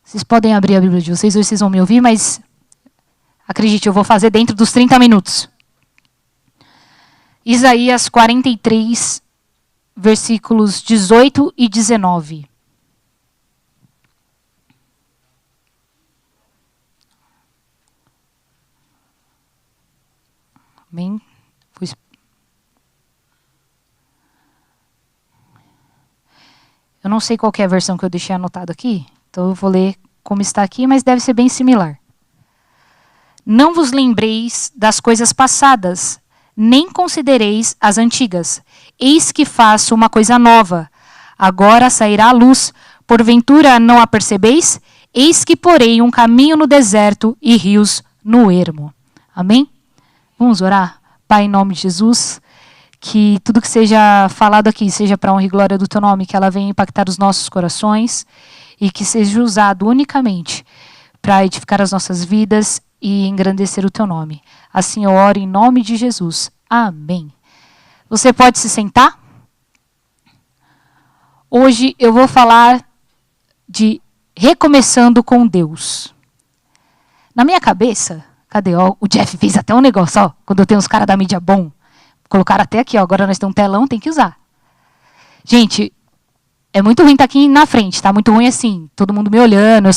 Vocês podem abrir a Bíblia de vocês, hoje vocês vão me ouvir, mas acredite, eu vou fazer dentro dos 30 minutos. Isaías 43, versículos 18 e 19. Amém? Eu não sei qual que é a versão que eu deixei anotado aqui, então eu vou ler como está aqui, mas deve ser bem similar. Não vos lembreis das coisas passadas, nem considereis as antigas. Eis que faço uma coisa nova. Agora sairá a luz. Porventura não a percebeis? Eis que porei um caminho no deserto e rios no ermo. Amém? Vamos orar? Pai, em nome de Jesus, que tudo que seja falado aqui seja para a honra e glória do Teu nome, que ela venha impactar os nossos corações e que seja usado unicamente para edificar as nossas vidas e engrandecer o Teu nome. Assim eu oro em nome de Jesus. Amém. Você pode se sentar? Hoje eu vou falar de recomeçando com Deus. Na minha cabeça, cadê? Ó, o Jeff fez até um negócio, ó, quando eu tenho uns caras da mídia bom. Colocaram até aqui, ó, agora nós temos um telão, tem que usar. Gente, é muito ruim estar aqui na frente, tá? Muito ruim assim, todo mundo me olhando,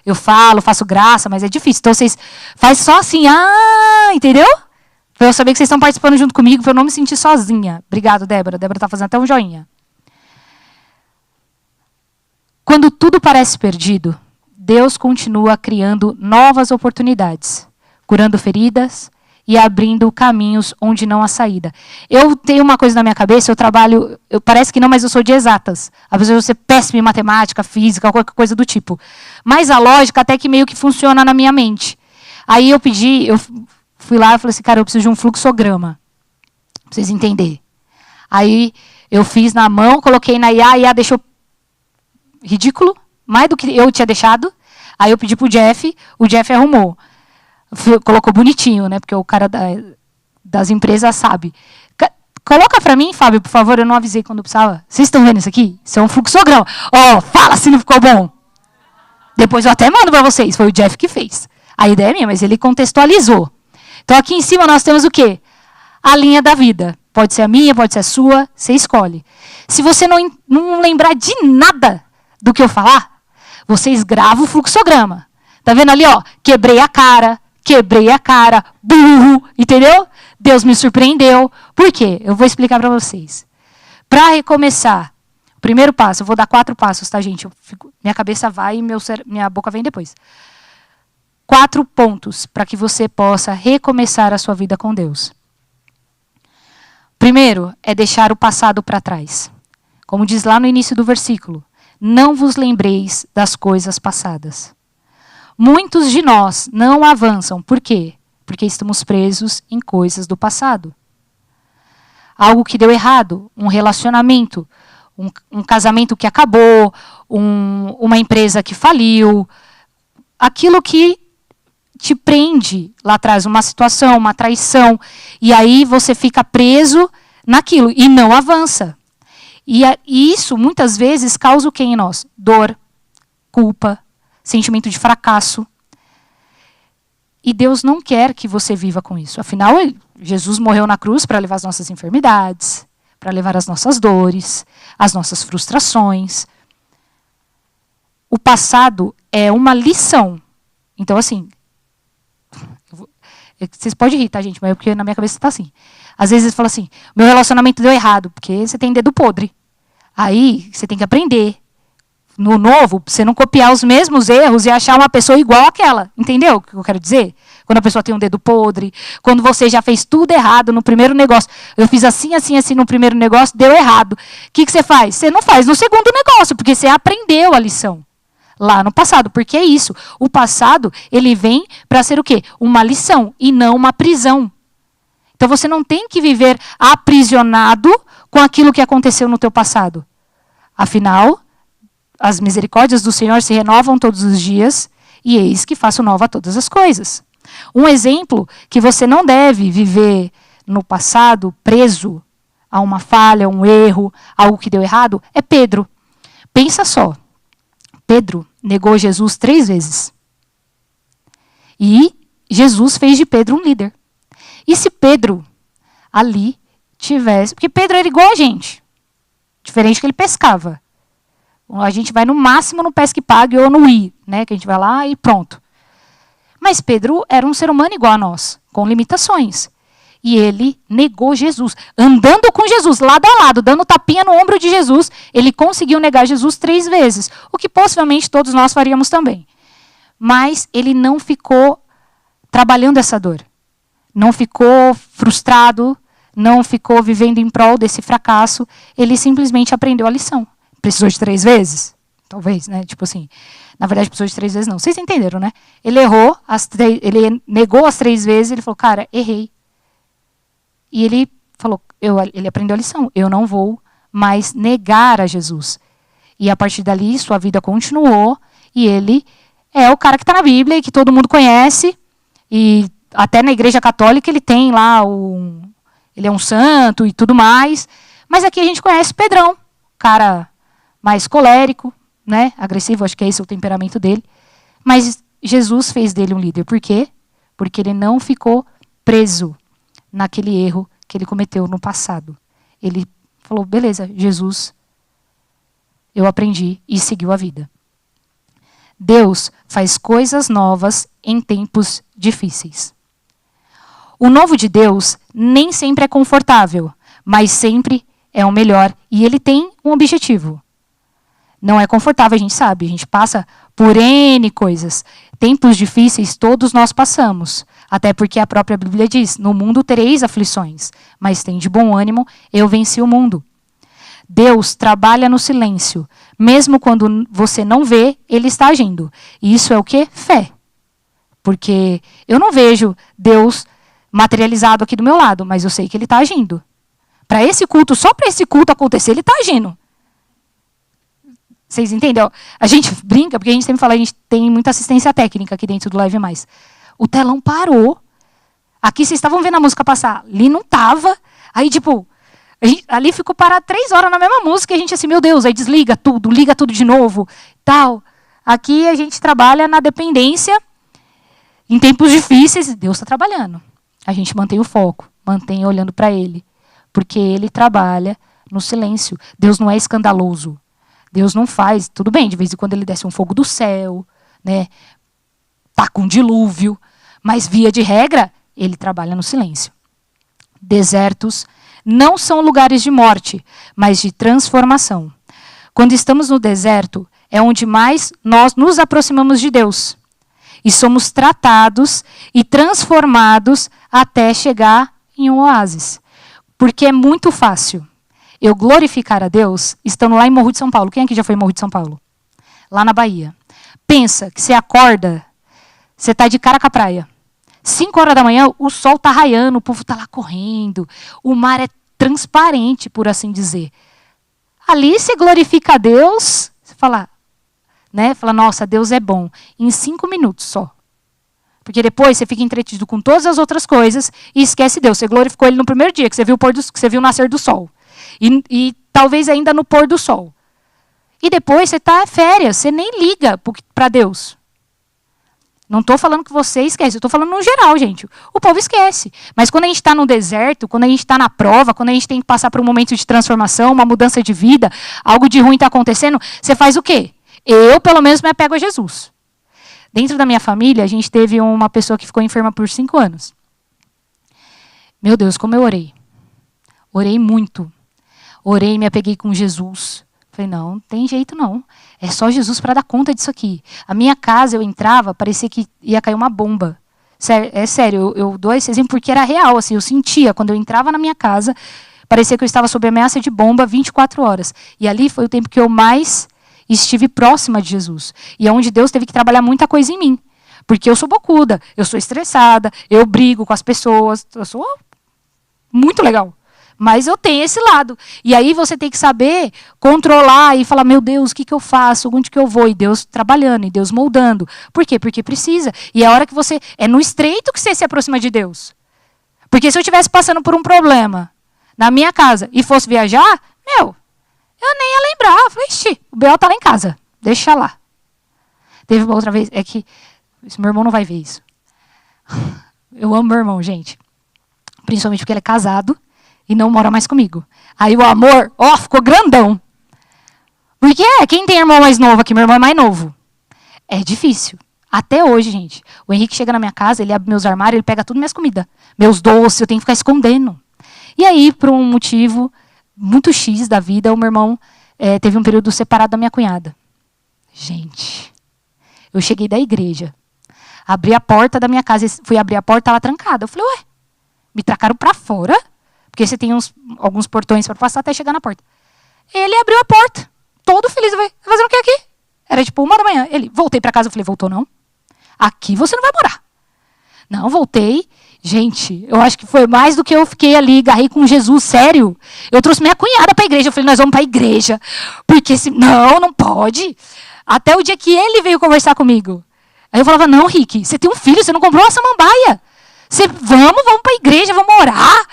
eu falo, faço graça, mas é difícil. Então vocês fazem só assim, entendeu? Para eu saber que vocês estão participando junto comigo, para eu não me sentir sozinha. Obrigado, Débora. Débora está fazendo até um joinha. Quando tudo parece perdido, Deus continua criando novas oportunidades, curando feridas e abrindo caminhos onde não há saída. Eu tenho uma coisa na minha cabeça, parece que não, mas eu sou de exatas. Às vezes eu sou péssima em matemática, física, qualquer coisa do tipo. Mas a lógica até que meio que funciona na minha mente. Aí eu fui lá e falei assim, cara, eu preciso de um fluxograma. Pra vocês entenderem. Aí eu fiz na mão, coloquei na IA, a IA deixou ridículo, mais do que eu tinha deixado. Aí eu pedi pro Jeff, o Jeff arrumou. Colocou bonitinho, né? Porque o cara das empresas sabe. Coloca para mim, Fábio, por favor, eu não avisei quando precisava. Vocês estão vendo isso aqui? Isso é um fluxograma. Fala se não ficou bom. Depois eu até mando para vocês. Foi o Jeff que fez. A ideia é minha, mas ele contextualizou. Então aqui em cima nós temos o quê? A linha da vida. Pode ser a minha, pode ser a sua, você escolhe. Se você não lembrar de nada do que eu falar, vocês gravam o fluxograma. Tá vendo ali, ó? Quebrei a cara, burro, entendeu? Deus me surpreendeu. Por quê? Eu vou explicar para vocês. Para recomeçar, o primeiro passo, eu vou dar 4 passos, tá, gente? Minha cabeça vai e minha boca vem depois. 4 pontos para que você possa recomeçar a sua vida com Deus. Primeiro é deixar o passado para trás. Como diz lá no início do versículo, não vos lembreis das coisas passadas. Muitos de nós não avançam. Por quê? Porque estamos presos em coisas do passado. Algo que deu errado, um relacionamento, um casamento que acabou, uma empresa que faliu. Aquilo que te prende lá atrás, uma situação, uma traição. E aí você fica preso naquilo e não avança. E isso, muitas vezes, causa o que em nós? Dor, culpa, sentimento de fracasso. E Deus não quer que você viva com isso. Afinal, Jesus morreu na cruz para levar as nossas enfermidades, para levar as nossas dores, as nossas frustrações. O passado é uma lição. Então, assim, vocês podem rir, tá, gente? Mas é porque na minha cabeça está assim. Às vezes fala assim, meu relacionamento deu errado, porque você tem dedo podre. Aí, você tem que aprender. No novo, você não copiar os mesmos erros e achar uma pessoa igual àquela. Entendeu o que eu quero dizer? Quando a pessoa tem um dedo podre, quando você já fez tudo errado no primeiro negócio. Eu fiz assim, assim, assim no primeiro negócio, deu errado. O que você faz? Você não faz no segundo negócio, porque você aprendeu a lição lá no passado. Porque é isso. O passado, ele vem para ser o quê? Uma lição e não uma prisão. Então você não tem que viver aprisionado com aquilo que aconteceu no teu passado. Afinal, as misericórdias do Senhor se renovam todos os dias, e eis que faço nova todas as coisas. Um exemplo que você não deve viver no passado preso a uma falha, um erro, algo que deu errado, é Pedro. Pensa só. Pedro, negou Jesus 3 vezes. E Jesus fez de Pedro um líder. E se Pedro ali tivesse... Porque Pedro era igual a gente. Diferente que ele pescava. A gente vai no máximo no pesca e pague ou no I, né? Que a gente vai lá e pronto. Mas Pedro era um ser humano igual a nós, com limitações. E ele negou Jesus. Andando com Jesus, lado a lado, dando tapinha no ombro de Jesus, ele conseguiu negar Jesus 3 vezes. O que possivelmente todos nós faríamos também. Mas ele não ficou trabalhando essa dor. Não ficou frustrado, não ficou vivendo em prol desse fracasso. Ele simplesmente aprendeu a lição. Precisou de 3 vezes? Talvez, né? Tipo assim, na verdade precisou de 3 vezes não. Vocês entenderam, né? Ele errou, ele negou as 3 vezes, ele falou, cara, errei. E ele falou, ele aprendeu a lição. Eu não vou mais negar a Jesus. E a partir dali, sua vida continuou. E ele é o cara que está na Bíblia e que todo mundo conhece. E até na Igreja Católica ele tem lá, ele é um santo e tudo mais. Mas aqui a gente conhece Pedrão, cara mais colérico, né? Agressivo, acho que é esse o temperamento dele. Mas Jesus fez dele um líder. Por quê? Porque ele não ficou preso naquele erro que ele cometeu no passado. Ele falou, beleza, Jesus, eu aprendi, e seguiu a vida. Deus faz coisas novas em tempos difíceis. O novo de Deus nem sempre é confortável, mas sempre é o melhor, e ele tem um objetivo. Não é confortável, a gente sabe, a gente passa por N coisas. Tempos difíceis todos nós passamos. Até porque a própria Bíblia diz, no mundo tereis aflições, mas tem de bom ânimo, eu venci o mundo. Deus trabalha no silêncio. Mesmo quando você não vê, ele está agindo. E isso é o quê? Fé. Porque eu não vejo Deus materializado aqui do meu lado, mas eu sei que ele está agindo. Para esse culto, só para esse culto acontecer, ele está agindo. Vocês entendem? A gente brinca, porque a gente sempre fala, a gente tem muita assistência técnica aqui dentro do Live Mais. O telão parou. Aqui vocês estavam vendo a música passar. Ali não estava. Aí, tipo, ali ficou parado 3 horas na mesma música. E a gente assim, meu Deus, aí desliga tudo, liga tudo de novo. Tal. Aqui a gente trabalha na dependência. Em tempos difíceis, Deus está trabalhando. A gente mantém o foco, mantém olhando para Ele. Porque Ele trabalha no silêncio. Deus não é escandaloso. Deus não faz, tudo bem, de vez em quando ele desce um fogo do céu, né? Tá com um dilúvio, mas via de regra, ele trabalha no silêncio. Desertos não são lugares de morte, mas de transformação. Quando estamos no deserto, é onde mais nós nos aproximamos de Deus. E somos tratados e transformados até chegar em um oásis. Porque é muito fácil eu glorificar a Deus estando lá em Morro de São Paulo. Quem aqui já foi em Morro de São Paulo? Lá na Bahia. Pensa que você acorda, você está de cara com a praia. 5 horas da manhã, o sol está raiando, o povo está lá correndo. O mar é transparente, por assim dizer. Ali você glorifica a Deus, você fala, né? Fala, nossa, Deus é bom. Em 5 minutos só. Porque depois você fica entretido com todas as outras coisas e esquece Deus. Você glorificou Ele no primeiro dia, que você viu o nascer do sol. E talvez ainda no pôr do sol. E depois você está férias, você nem liga para Deus. Não estou falando que você esquece, eu estou falando no geral, gente. O povo esquece. Mas quando a gente está no deserto, quando a gente está na prova, quando a gente tem que passar por um momento de transformação, uma mudança de vida, algo de ruim está acontecendo, você faz o quê? Eu, pelo menos, me apego a Jesus. Dentro da minha família, a gente teve uma pessoa que ficou enferma por 5 anos. Meu Deus, como eu orei. Orei muito. Orei, me apeguei com Jesus. Falei, não tem jeito não. É só Jesus para dar conta disso aqui. A minha casa, eu entrava, parecia que ia cair uma bomba. É sério, eu dou esse exemplo porque era real. Assim, eu sentia, quando eu entrava na minha casa, parecia que eu estava sob ameaça de bomba 24 horas. E ali foi o tempo que eu mais estive próxima de Jesus. E é onde Deus teve que trabalhar muita coisa em mim. Porque eu sou bocuda, eu sou estressada, eu brigo com as pessoas, eu sou muito legal. Mas eu tenho esse lado. E aí você tem que saber controlar e falar, meu Deus, o que eu faço? Onde que eu vou? E Deus trabalhando, e Deus moldando. Por quê? Porque precisa. E é a hora que você... É no estreito que você se aproxima de Deus. Porque se eu estivesse passando por um problema na minha casa e fosse viajar, eu nem ia lembrar. Eu falei, ixi, o B.O. tá lá em casa. Deixa lá. Teve uma outra vez, é que meu irmão não vai ver isso. Eu amo meu irmão, gente. Principalmente porque ele é casado e não mora mais comigo. Aí o amor, ficou grandão. Porque quem tem irmão mais novo aqui? Meu irmão é mais novo. É difícil. Até hoje, gente. O Henrique chega na minha casa, ele abre meus armários, ele pega tudo minhas comidas. Meus doces, eu tenho que ficar escondendo. E aí, por um motivo muito X da vida, o meu irmão teve um período separado da minha cunhada. Gente, eu cheguei da igreja, abri a porta da minha casa, fui abrir a porta, ela trancada. Eu falei, me trancaram pra fora? Porque você tem alguns portões para passar até chegar na porta. Ele abriu a porta, todo feliz. Eu falei, tá fazendo o que aqui? Era tipo 1h. Ele, voltei para casa. Eu falei, voltou não? Aqui você não vai morar. Não, voltei. Gente, eu acho que foi mais do que eu fiquei ali, agarrei com Jesus, sério. Eu trouxe minha cunhada para a igreja. Eu falei, nós vamos para a igreja. Porque não pode. Até o dia que ele veio conversar comigo. Aí eu falava, não, Rick, você tem um filho, você não comprou uma samambaia. Vamos para a igreja, vamos orar.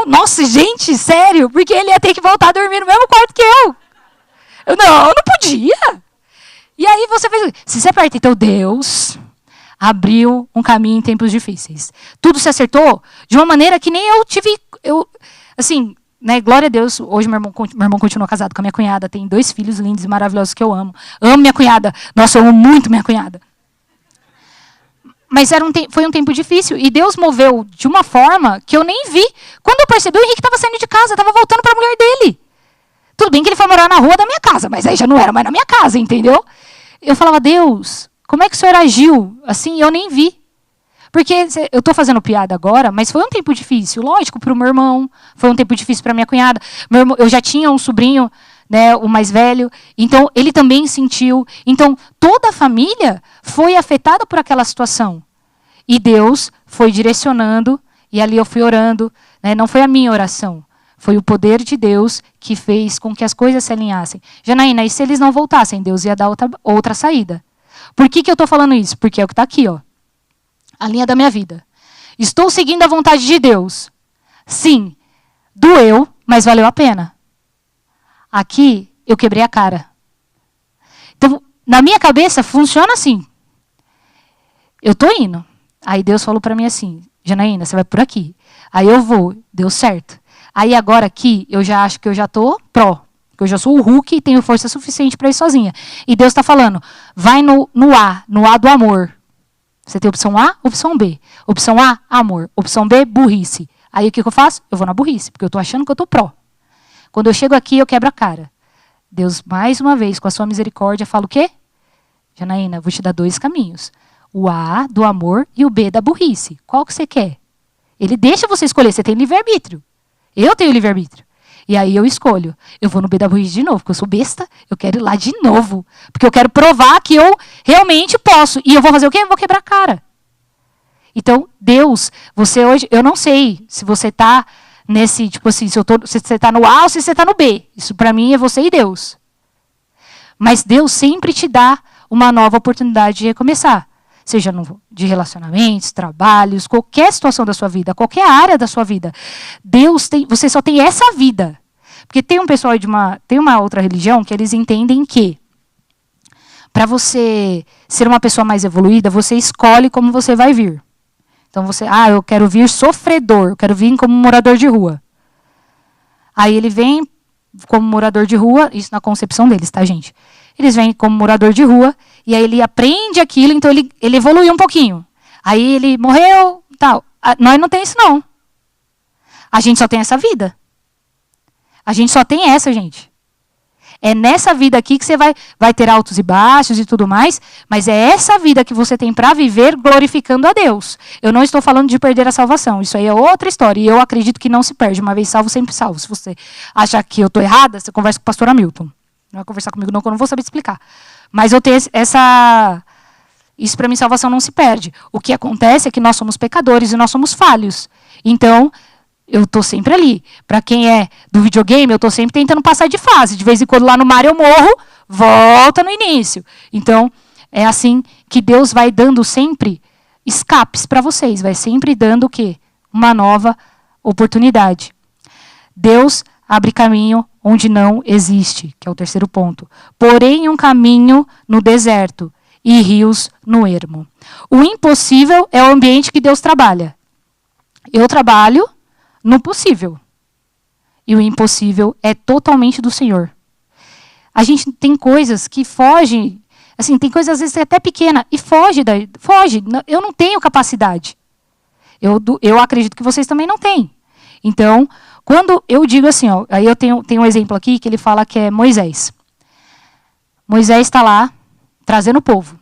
Nossa, gente, sério. Porque ele ia ter que voltar a dormir no mesmo quarto que eu. Eu não podia. E aí você fez, se você aperta, então Deus abriu um caminho em tempos difíceis. Tudo se acertou de uma maneira que nem eu tive, assim, né, glória a Deus, hoje meu irmão continua casado com a minha cunhada, tem 2 filhos lindos e maravilhosos que eu amo. Amo minha cunhada, nossa, eu amo muito minha cunhada. Mas foi um tempo difícil, e Deus moveu de uma forma que eu nem vi. Quando eu percebi, o Henrique estava saindo de casa, estava voltando para a mulher dele. Tudo bem que ele foi morar na rua da minha casa, mas aí já não era mais na minha casa, entendeu? Eu falava, Deus, como é que o Senhor agiu? Assim, eu nem vi. Porque eu estou fazendo piada agora, mas foi um tempo difícil. Lógico, para o meu irmão, foi um tempo difícil para a minha cunhada. Meu irmão, eu já tinha um sobrinho, né, o mais velho, então ele também sentiu. Então, toda a família foi afetada por aquela situação. E Deus foi direcionando, e ali eu fui orando. Né, não foi a minha oração. Foi o poder de Deus que fez com que as coisas se alinhassem. Janaína, e se eles não voltassem? Deus ia dar outra saída. Por que eu estou falando isso? Porque é o que está aqui, a linha da minha vida. Estou seguindo a vontade de Deus. Sim, doeu, mas valeu a pena. Aqui, eu quebrei a cara. Então, na minha cabeça, funciona assim. Eu estou indo. Aí Deus falou para mim assim, Janaína, você vai por aqui. Aí eu vou, deu certo. Aí agora aqui, eu já acho que eu já estou pró. Que eu já sou o Hulk e tenho força suficiente para ir sozinha. E Deus está falando, vai no A do amor. Você tem opção A, opção B. Opção A, amor. Opção B, burrice. Aí o que eu faço? Eu vou na burrice, porque eu estou achando que eu estou pró. Quando eu chego aqui, eu quebro a cara. Deus, mais uma vez, com a sua misericórdia, fala o quê? Janaína, vou te dar 2 caminhos. O A do amor e o B da burrice. Qual que você quer? Ele deixa você escolher, você tem livre-arbítrio. Eu tenho livre-arbítrio. E aí eu escolho. Eu vou no B da burrice de novo, porque eu sou besta. Eu quero ir lá de novo. Porque eu quero provar que eu realmente posso. E eu vou fazer o quê? Eu vou quebrar a cara. Então, Deus, você hoje... Eu não sei se você está nesse... Tipo assim, se você está no A ou se você está no B. Isso para mim é você e Deus. Mas Deus sempre te dá uma nova oportunidade de recomeçar. Seja de relacionamentos, trabalhos, qualquer situação da sua vida, qualquer área da sua vida. Você só tem essa vida. Porque tem um pessoal tem uma outra religião que eles entendem que para você ser uma pessoa mais evoluída, você escolhe como você vai vir. Então eu quero vir sofredor, eu quero vir como morador de rua. Aí ele vem como morador de rua, isso na concepção deles, tá, gente? Eles vêm como morador de rua, e aí ele aprende aquilo, então ele evolui um pouquinho. Aí ele morreu, tal. Nós não tem isso, não. A gente só tem essa vida. A gente só tem essa, gente. É nessa vida aqui que você vai ter altos e baixos e tudo mais, mas é essa vida que você tem para viver glorificando a Deus. Eu não estou falando de perder a salvação, isso aí é outra história, e eu acredito que não se perde. Uma vez salvo, sempre salvo. Se você achar que eu estou errada, você conversa com o pastor Hamilton. Não vai conversar comigo não, que eu não vou saber te explicar. Mas eu tenho isso para mim, salvação não se perde. O que acontece é que nós somos pecadores e nós somos falhos. Então, eu estou sempre ali. Para quem é do videogame, eu estou sempre tentando passar de fase. De vez em quando lá no Mario eu morro, volta no início. Então, é assim que Deus vai dando sempre escapes para vocês. Vai sempre dando o quê? Uma nova oportunidade. Deus abre caminho onde não existe, que é o terceiro ponto. Porém, um caminho no deserto. e rios no ermo. O impossível é o ambiente que Deus trabalha. Eu trabalho no possível. E o impossível é totalmente do Senhor. A gente tem coisas que fogem, assim, tem coisas às vezes até pequena e foge. Eu não tenho capacidade. Eu acredito que vocês também não têm. Então, quando eu digo assim, ó, aí eu tenho um exemplo aqui que ele fala que é Moisés. Moisés está lá trazendo o povo.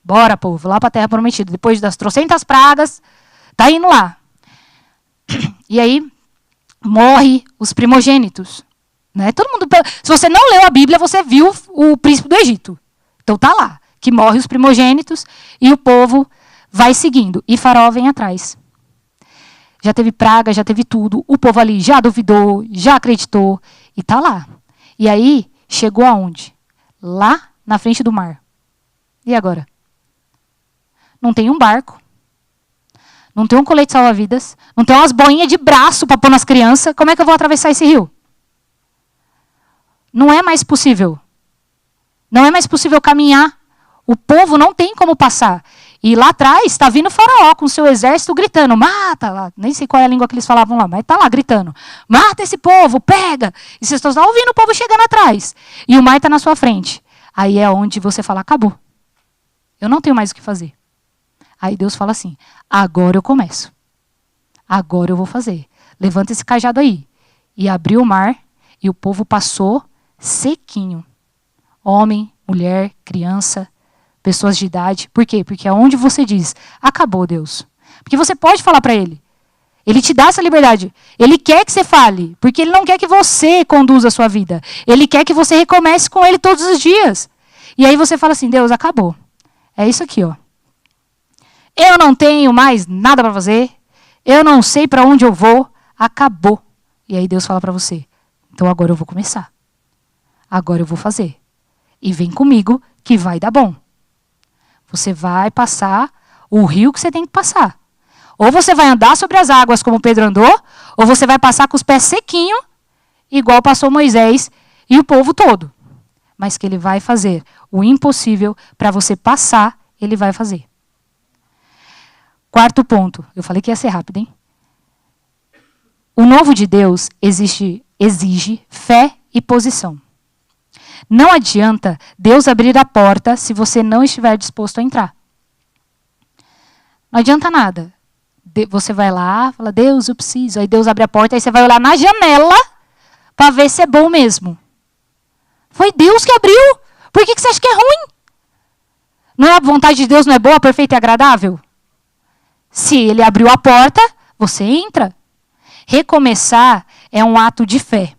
Bora, povo, lá para a terra prometida. Depois das trocentas pragas, tá indo lá. E aí morre os primogênitos. Né? Todo mundo, se você não leu a Bíblia, você viu o príncipe do Egito. Então tá lá, que morre os primogênitos e o povo vai seguindo. E Faraó vem atrás. Já teve praga, já teve tudo. O povo ali já duvidou, já acreditou. E tá lá. E aí, chegou aonde? Lá na frente do mar. E agora? Não tem um barco. Não tem um colete salva-vidas. Não tem umas boinhas de braço para pôr nas crianças. Como é que eu vou atravessar esse rio? Não é mais possível. Não é mais possível caminhar. O povo não tem como passar. E lá atrás está vindo o Faraó com seu exército gritando, mata lá. Nem sei qual é a língua que eles falavam lá, mas está lá gritando. Mata esse povo, pega. E vocês estão ouvindo o povo chegando atrás. E o mar está na sua frente. Aí é onde você fala, acabou. Eu não tenho mais o que fazer. Aí Deus fala assim, agora eu começo. Agora eu vou fazer. Levanta esse cajado aí. E abriu o mar e o povo passou sequinho. Homem, mulher, criança, pessoas de idade. Por quê? Porque é onde você diz, acabou, Deus. Porque você pode falar para ele. Ele te dá essa liberdade. Ele quer que você fale, porque ele não quer que você conduza a sua vida. Ele quer que você recomece com ele todos os dias. E aí você fala assim, Deus, acabou. É isso aqui, ó. Eu não tenho mais nada para fazer. Eu não sei para onde eu vou. Acabou. E aí Deus fala para você, então agora eu vou começar. Agora eu vou fazer. E vem comigo que vai dar bom. Você vai passar o rio que você tem que passar. Ou você vai andar sobre as águas como Pedro andou, ou você vai passar com os pés sequinhos, igual passou Moisés e o povo todo. Mas que ele vai fazer o impossível para você passar, ele vai fazer. Quarto ponto. Eu falei que ia ser rápido, hein? O novo de Deus exige fé e posição. Não adianta Deus abrir a porta se você não estiver disposto a entrar. Não adianta nada. Você vai lá, fala, Deus, eu preciso. Aí Deus abre a porta, aí você vai olhar na janela para ver se é bom mesmo. Foi Deus que abriu. Por que você acha que é ruim? Não é a vontade de Deus, não é boa, perfeita e agradável? Se ele abriu a porta, você entra. Recomeçar é um ato de fé.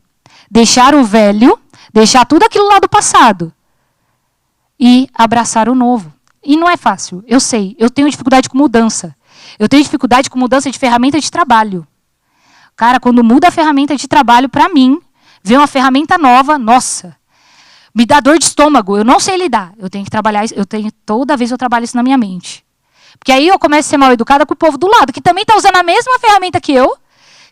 Deixar o velho, deixar tudo aquilo lá do passado e abraçar o novo. E não é fácil, eu sei. Eu tenho dificuldade com mudança. Eu tenho dificuldade com mudança de ferramenta de trabalho. Cara, quando muda a ferramenta de trabalho, para mim, vem uma ferramenta nova, nossa, me dá dor de estômago. Eu não sei lidar. Eu tenho que trabalhar, toda vez eu trabalho isso na minha mente. Porque aí eu começo a ser mal educada com o povo do lado, que também está usando a mesma ferramenta que eu,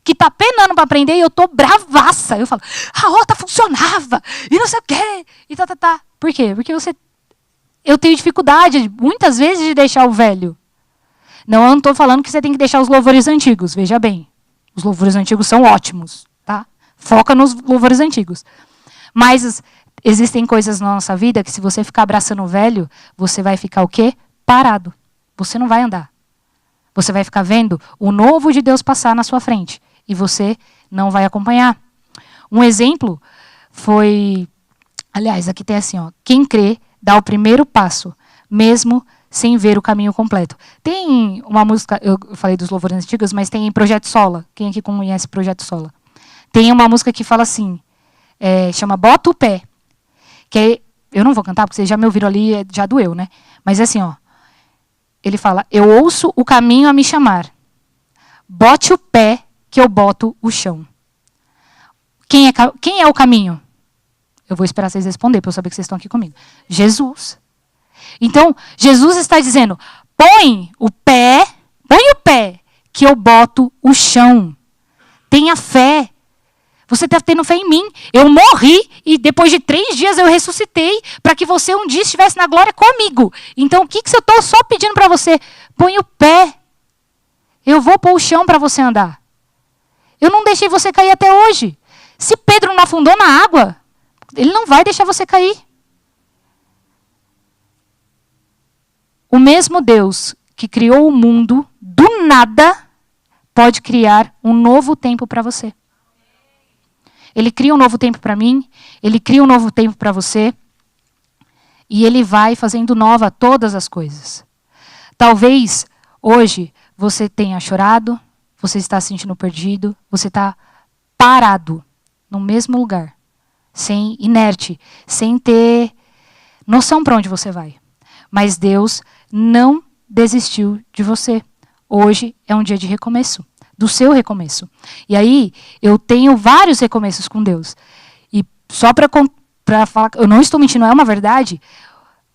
que está penando para aprender, e eu estou bravaça. Eu falo, a rota funcionava, e não sei o quê, e tá. Por quê? Porque eu tenho dificuldade, muitas vezes, de deixar o velho. Não, eu não estou falando que você tem que deixar os louvores antigos, veja bem. Os louvores antigos são ótimos, tá? Foca nos louvores antigos. Mas existem coisas na nossa vida que, se você ficar abraçando o velho, você vai ficar o quê? Parado. Você não vai andar. Você vai ficar vendo o novo de Deus passar na sua frente. E você não vai acompanhar. Um exemplo foi... Aliás, aqui tem assim, ó. Quem crê dá o primeiro passo, mesmo sem ver o caminho completo. Tem uma música, eu falei dos louvores antigos, mas tem Projeto Sola. Quem aqui conhece Projeto Sola? Tem uma música que fala assim, chama Bota o Pé. Eu não vou cantar, porque vocês já me ouviram ali, já doeu, né? Mas é assim, ó. Ele fala, eu ouço o caminho a me chamar. Bote o pé, que eu boto o chão. Quem é o caminho? Eu vou esperar vocês responder, para eu saber que vocês estão aqui comigo. Jesus. Então, Jesus está dizendo, põe o pé, que eu boto o chão. Tenha fé. Você está tendo fé em mim. Eu morri e depois de 3 dias eu ressuscitei para que você um dia estivesse na glória comigo. Então o que eu estou só pedindo para você? Põe o pé. Eu vou pôr o chão para você andar. Eu não deixei você cair até hoje. Se Pedro não afundou na água, ele não vai deixar você cair. O mesmo Deus que criou o mundo do nada pode criar um novo tempo para você. Ele cria um novo tempo para mim, ele cria um novo tempo para você, e ele vai fazendo nova todas as coisas. Talvez hoje você tenha chorado, você está se sentindo perdido, você está parado no mesmo lugar, sem inerte, sem ter noção para onde você vai. Mas Deus não desistiu de você. Hoje é um dia de recomeço, do seu recomeço. E aí, eu tenho vários recomeços com Deus. E só para falar, eu não estou mentindo, é uma verdade.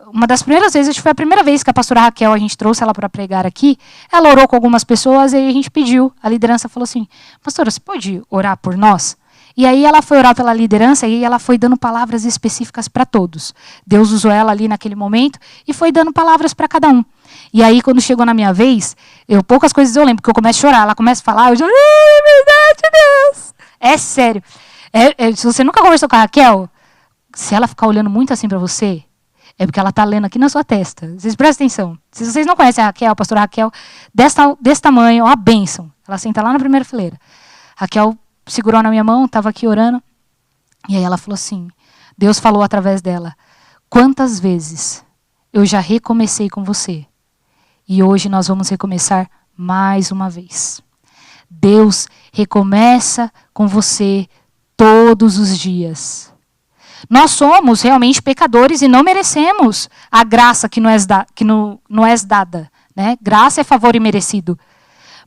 Uma das primeiras vezes, acho que foi a primeira vez que a pastora Raquel, a gente trouxe ela para pregar aqui, ela orou com algumas pessoas e aí a gente pediu, a liderança falou assim, pastora, você pode orar por nós? E aí ela foi orar pela liderança e ela foi dando palavras específicas para todos. Deus usou ela ali naquele momento e foi dando palavras para cada um. E aí, quando chegou na minha vez, poucas coisas eu lembro, porque eu começo a chorar, ela começa a falar, eu já, é verdade, Deus. É sério. Se você nunca conversou com a Raquel, se ela ficar olhando muito assim para você, é porque ela está lendo aqui na sua testa. Vocês prestem atenção. Se vocês não conhecem a Raquel, a pastora Raquel, desse tamanho, uma bênção. Ela senta lá na primeira fileira. Raquel segurou na minha mão, estava aqui orando, e aí ela falou assim, Deus falou através dela, quantas vezes eu já recomecei com você, e hoje nós vamos recomeçar mais uma vez. Deus recomeça com você todos os dias. Nós somos realmente pecadores e não merecemos a graça que não é dada. Né? Graça é favor imerecido.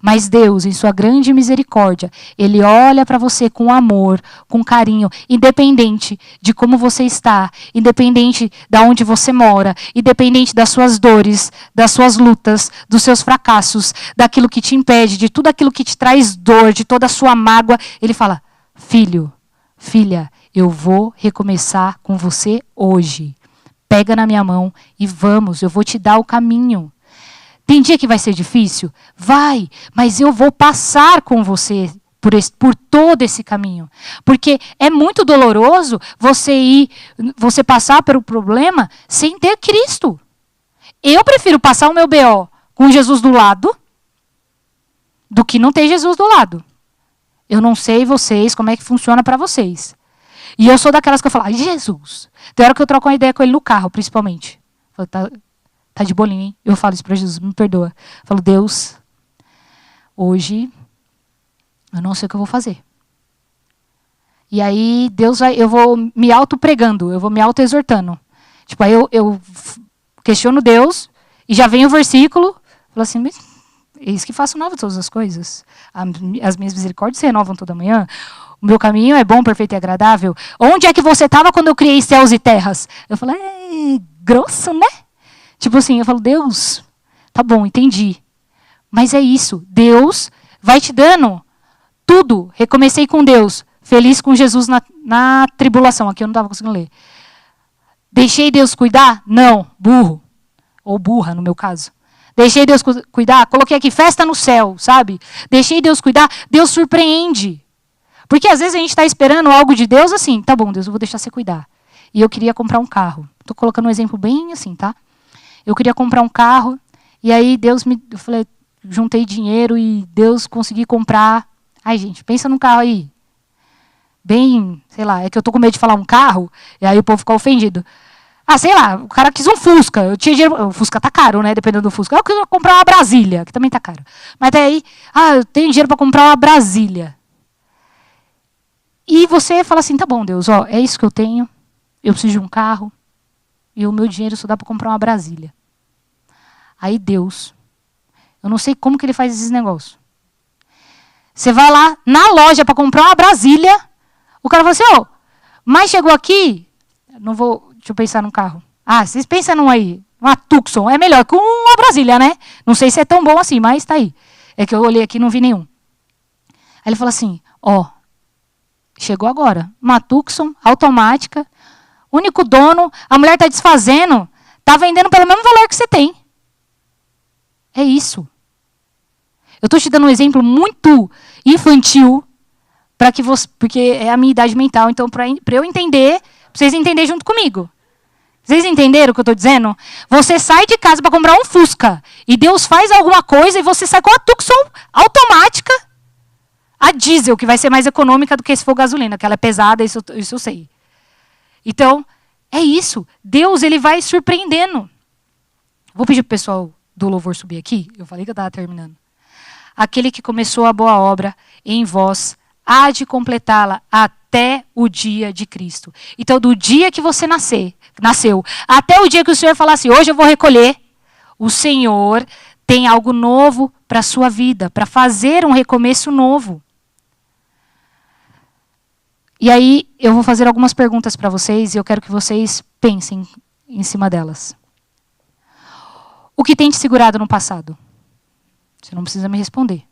Mas Deus, em sua grande misericórdia, Ele olha para você com amor, com carinho, independente de como você está, independente de onde você mora, independente das suas dores, das suas lutas, dos seus fracassos, daquilo que te impede, de tudo aquilo que te traz dor, de toda a sua mágoa. Ele fala, filho, filha, eu vou recomeçar com você hoje. Pega na minha mão e vamos, eu vou te dar o caminho. Tem dia que vai ser difícil? Vai, mas eu vou passar com você por todo esse caminho. Porque é muito doloroso você passar pelo problema sem ter Cristo. Eu prefiro passar o meu BO com Jesus do lado do que não ter Jesus do lado. Eu não sei vocês, como é que funciona para vocês. E eu sou daquelas que eu falo, ai Jesus. Tem hora que eu troco uma ideia com ele no carro, principalmente. Eu falo, tá de bolinha, hein? Eu falo isso para Jesus, me perdoa. Eu falo, Deus, hoje eu não sei o que eu vou fazer. E aí eu vou me auto-pregando, eu vou me auto-exortando. Tipo, aí eu questiono Deus e já vem o versículo, falo assim, mas eis que faço nova todas as coisas. As minhas misericórdias se renovam toda manhã. O meu caminho é bom, perfeito e agradável. Onde é que você estava quando eu criei céus e terras? Eu falo, grosso, né? Tipo assim, eu falo, Deus, tá bom, entendi. Mas é isso, Deus vai te dando tudo. Recomecei com Deus, feliz com Jesus na tribulação. Aqui eu não estava conseguindo ler. Deixei Deus cuidar? Não, burro. Ou burra, no meu caso. Deixei Deus cuidar? Coloquei aqui, festa no céu, sabe? Deixei Deus cuidar? Deus surpreende. Porque às vezes a gente está esperando algo de Deus assim, tá bom, Deus, eu vou deixar você cuidar. E eu queria comprar um carro. Estou colocando um exemplo bem assim, tá? Eu queria comprar um carro, e aí eu falei, juntei dinheiro e Deus consegui comprar. Ai, gente, pensa num carro aí. Bem, sei lá, é que eu tô com medo de falar um carro, e aí o povo fica ofendido. Ah, sei lá, o cara quis um Fusca. Eu tinha dinheiro, o Fusca tá caro, né, dependendo do Fusca. Eu queria comprar uma Brasília, que também tá caro. Mas daí, eu tenho dinheiro para comprar uma Brasília. E você fala assim, tá bom, Deus, é isso que eu tenho, eu preciso de um carro, e o meu dinheiro só dá para comprar uma Brasília. Aí Deus, eu não sei como que ele faz esses negócios. Você vai lá na loja para comprar uma Brasília, o cara fala assim, mas chegou aqui, deixa eu pensar num carro. Vocês pensam num aí, uma Tucson, é melhor que uma Brasília, né? Não sei se é tão bom assim, mas tá aí. É que eu olhei aqui e não vi nenhum. Aí ele fala assim, Chegou agora. Uma Tucson, automática, único dono, a mulher está desfazendo, está vendendo pelo mesmo valor que você tem. É isso. Eu estou te dando um exemplo muito infantil, porque é a minha idade mental, então para eu entender, para vocês entenderem junto comigo. Vocês entenderam o que eu estou dizendo? Você sai de casa para comprar um Fusca, e Deus faz alguma coisa e você sai com a Tucson automática, a diesel, que vai ser mais econômica do que se for gasolina, que ela é pesada, isso eu sei. Então, é isso. Deus, ele vai surpreendendo. Vou pedir para o pessoal do louvor subir aqui. Eu falei que eu estava terminando. Aquele que começou a boa obra em vós, há de completá-la até o dia de Cristo. Então, do dia que você nasceu, até o dia que o Senhor falar assim, hoje eu vou recolher, o Senhor tem algo novo para a sua vida, para fazer um recomeço novo. E aí, eu vou fazer algumas perguntas para vocês e eu quero que vocês pensem em cima delas. O que tem te segurado no passado? Você não precisa me responder.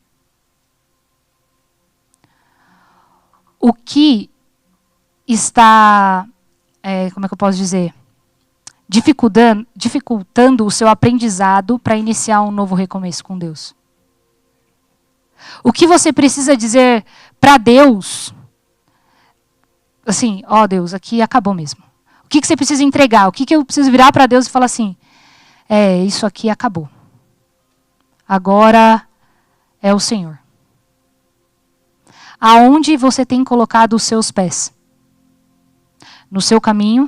O que está, como é que eu posso dizer? Dificultando o seu aprendizado para iniciar um novo recomeço com Deus? O que você precisa dizer para Deus? Assim, ó Deus, aqui acabou mesmo. O que você precisa entregar? O que eu preciso virar para Deus e falar assim, isso aqui acabou. Agora é o Senhor. Aonde você tem colocado os seus pés? No seu caminho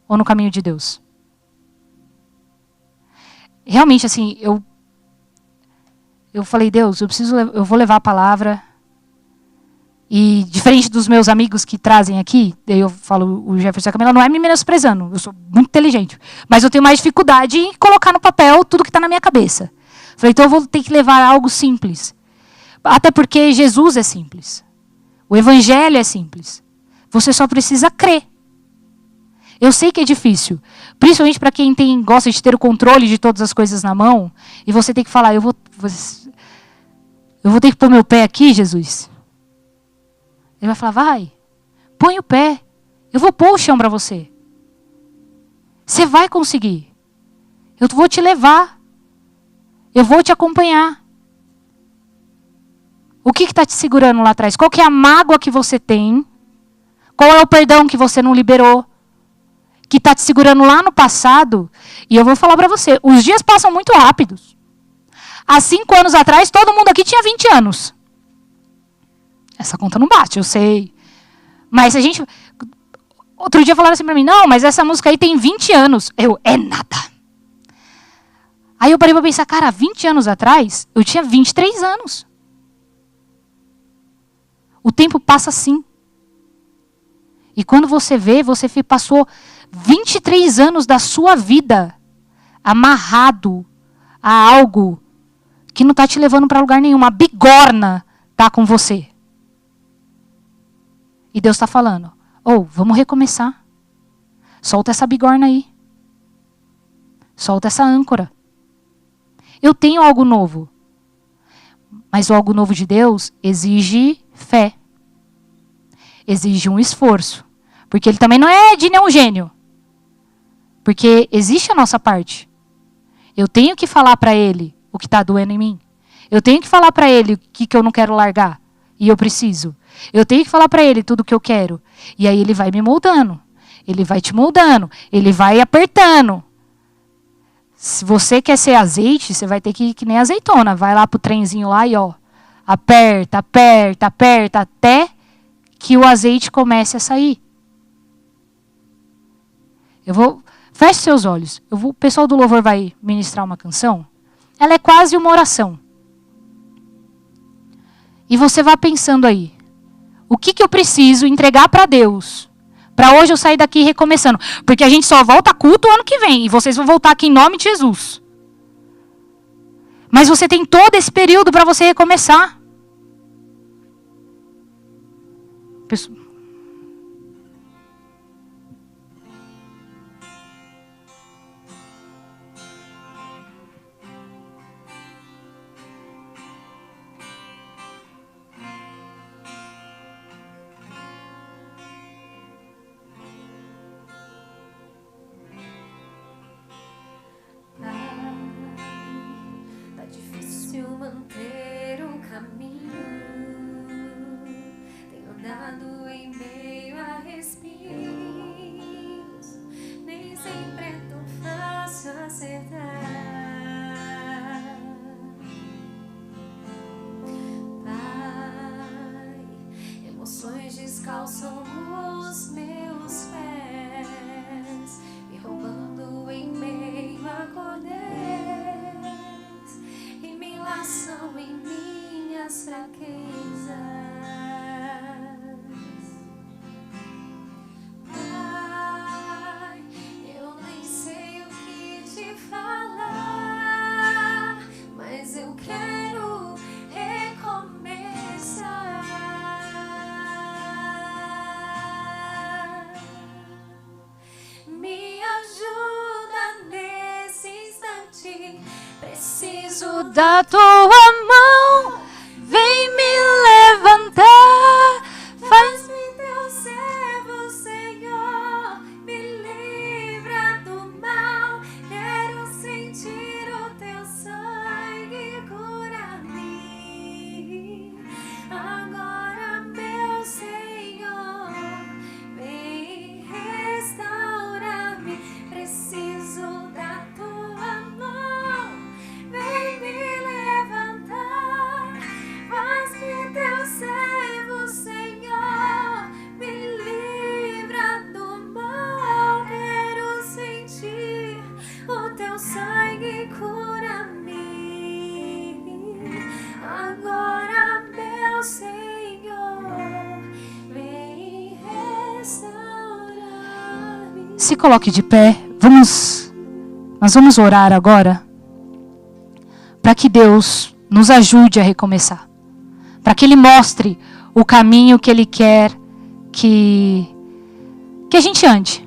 ou no caminho de Deus? Realmente, assim, eu falei, Deus, eu vou levar a palavra. E diferente dos meus amigos que trazem aqui, eu falo, o Jefferson e a Camila não é me menosprezando, eu sou muito inteligente. Mas eu tenho mais dificuldade em colocar no papel tudo que está na minha cabeça. Falei, então eu vou ter que levar algo simples. Até porque Jesus é simples. O Evangelho é simples. Você só precisa crer. Eu sei que é difícil. Principalmente para quem gosta de ter o controle de todas as coisas na mão. E você tem que falar, eu vou ter que pôr meu pé aqui, Jesus. Ele vai falar, vai, põe o pé. Eu vou pôr o chão para você. Você vai conseguir. Eu vou te levar. Eu vou te acompanhar. O que está te segurando lá atrás? Qual que é a mágoa que você tem? Qual é o perdão que você não liberou? Que está te segurando lá no passado? E eu vou falar para você, os dias passam muito rápidos. Há 5 anos atrás, todo mundo aqui tinha 20 anos. Essa conta não bate, eu sei. Mas a gente... Outro dia falaram assim para mim, não, mas essa música aí tem 20 anos. É nada. Aí eu parei para pensar, cara, 20 anos atrás, eu tinha 23 anos. O tempo passa assim. E quando você vê, você passou 23 anos da sua vida amarrado a algo que não está te levando para lugar nenhum. A bigorna está com você. E Deus está falando, vamos recomeçar. Solta essa bigorna aí. Solta essa âncora. Eu tenho algo novo. Mas o algo novo de Deus exige fé. Exige um esforço. Porque ele também não é de nenhum gênio. Porque existe a nossa parte. Eu tenho que falar para ele o que está doendo em mim. Eu tenho que falar para ele o que eu não quero largar. E eu preciso. Eu tenho que falar para ele tudo o que eu quero. E aí ele vai me moldando. Ele vai te moldando. Ele vai apertando. Se você quer ser azeite, você vai ter que ir que nem azeitona. Vai lá pro trenzinho lá e aperta, aperta, aperta, até que o azeite comece a sair. Feche seus olhos. O pessoal do louvor vai ministrar uma canção. Ela é quase uma oração. E você vai pensando aí. O que eu preciso entregar para Deus? Para hoje eu sair daqui recomeçando. Porque a gente só volta a culto o ano que vem. E vocês vão voltar aqui em nome de Jesus. Mas você tem todo esse período para você recomeçar. da tua mão, vem me levantar. Faz-me teu servo, Senhor, me livra do mal. Quero sentir o teu sangue, cura-me. Agora, meu Senhor, vem restaurar-me. Preciso da tua mão, vem me levantar. Faz-me teu servo, Senhor, me livra do mal. Quero sentir o teu sangue, cura-me. Agora, meu Senhor, vem restaurar-me. Se coloque de pé. Nós vamos orar agora para que Deus nos ajude a recomeçar. Para que Ele mostre o caminho que Ele quer que a gente ande.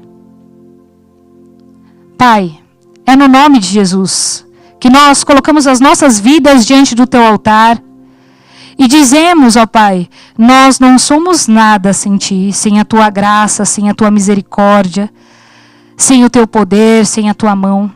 Pai, é no nome de Jesus que nós colocamos as nossas vidas diante do Teu altar e dizemos, ó Pai, nós não somos nada sem Ti, sem a Tua graça, sem a Tua misericórdia, sem o Teu poder, sem a Tua mão.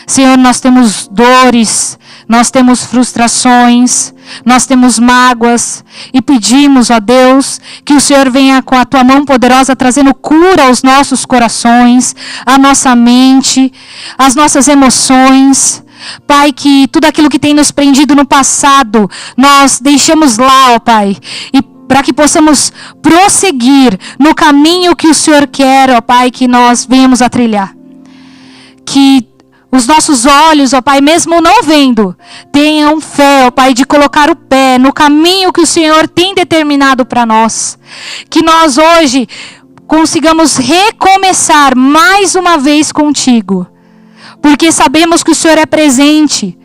Senhor, nós temos dores, nós temos frustrações, nós temos mágoas e pedimos, ó Deus, que o Senhor venha com a Tua mão poderosa trazendo cura aos nossos corações, à nossa mente, às nossas emoções. Pai, que tudo aquilo que tem nos prendido no passado, nós deixamos lá, ó Pai, e para que possamos prosseguir no caminho que o Senhor quer, ó Pai, que nós venhamos a trilhar. Que os nossos olhos, ó Pai, mesmo não vendo, tenham fé, ó Pai, de colocar o pé no caminho que o Senhor tem determinado para nós. Que nós hoje consigamos recomeçar mais uma vez contigo. Porque sabemos que o Senhor é presente,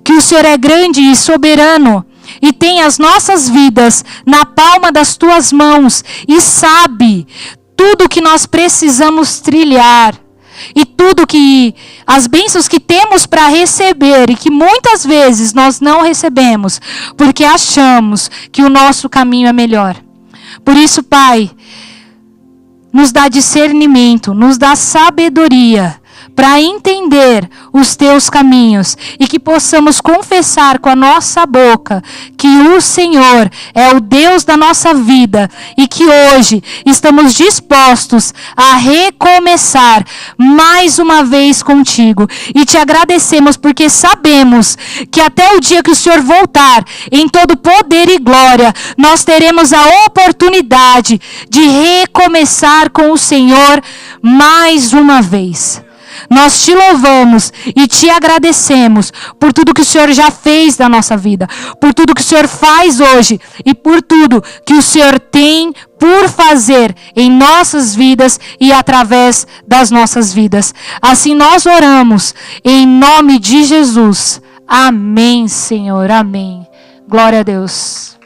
que o Senhor é grande e soberano, e tem as nossas vidas na palma das Tuas mãos, e sabe tudo que nós precisamos trilhar, e tudo que, as bênçãos que temos para receber, e que muitas vezes nós não recebemos, porque achamos que o nosso caminho é melhor. Por isso, Pai, nos dá discernimento, nos dá sabedoria, para entender os Teus caminhos e que possamos confessar com a nossa boca que o Senhor é o Deus da nossa vida e que hoje estamos dispostos a recomeçar mais uma vez contigo. E te agradecemos porque sabemos que até o dia que o Senhor voltar em todo poder e glória, nós teremos a oportunidade de recomeçar com o Senhor mais uma vez. Nós te louvamos e te agradecemos por tudo que o Senhor já fez na nossa vida, por tudo que o Senhor faz hoje e por tudo que o Senhor tem por fazer em nossas vidas e através das nossas vidas. Assim nós oramos em nome de Jesus. Amém, Senhor. Amém. Glória a Deus.